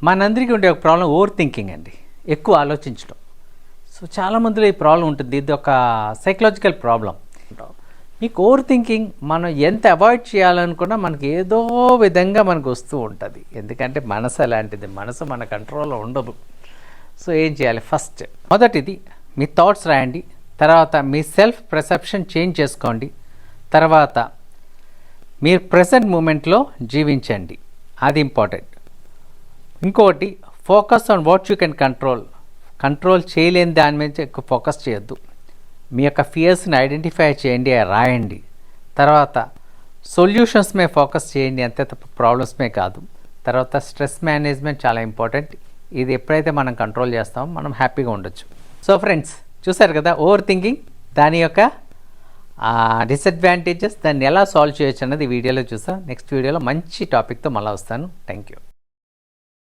మనందరికీ ఉండే ఒక ప్రాబ్లం ఓవర్ థింకింగ్ అండి, ఎక్కువ ఆలోచించడం. సో చాలామందిలో ఈ ప్రాబ్లం ఉంటుంది. ఇది ఒక సైకలాజికల్ ప్రాబ్లం. మీకు ఓవర్ థింకింగ్ మనం ఎంత అవాయిడ్ చేయాలనుకున్నా మనకి ఏదో విధంగా మనకు వస్తూ ఉంటుంది. ఎందుకంటే మనసు అలాంటిది, మనసు మన కంట్రోల్లో ఉండదు. సో ఏం చేయాలి? ఫస్ట్ మొదటిది మీ థాట్స్ రాయండి. తర్వాత మీ సెల్ఫ్ పర్సెప్షన్ చేంజ్ చేసుకోండి. తర్వాత మీరు ప్రెజెంట్ మూమెంట్లో జీవించండి, అది ఇంపార్టెంట్. ఇంకోటి focus on what you can control చేయలేని దాని మీద ఎక్కువ ఫోకస్ చేయొద్దు. మీ యొక్క ఫియర్స్ని ఐడెంటిఫై చేయండి, రాయండి. తర్వాత సొల్యూషన్స్ మీద ఫోకస్ చేయండి, అంతే తప్ప ప్రాబ్లమ్స్ మీద కాదు. తర్వాత స్ట్రెస్ మేనేజ్మెంట్ చాలా ఇంపార్టెంట్. ఇది ఎప్పుడైతే మనం కంట్రోల్ చేస్తామో మనం హ్యాపీగా ఉండొచ్చు. సో ఫ్రెండ్స్, చూసారు కదా ఓవర్ థింకింగ్, దాని యొక్క డిసడ్వాంటేజెస్, దాన్ని ఎలా సాల్వ్ చేయొచ్చు అన్నది ఈ వీడియోలో చూసాం. నెక్స్ట్ వీడియోలో మంచి టాపిక్తో మళ్ళీ వస్తాను. Thank you.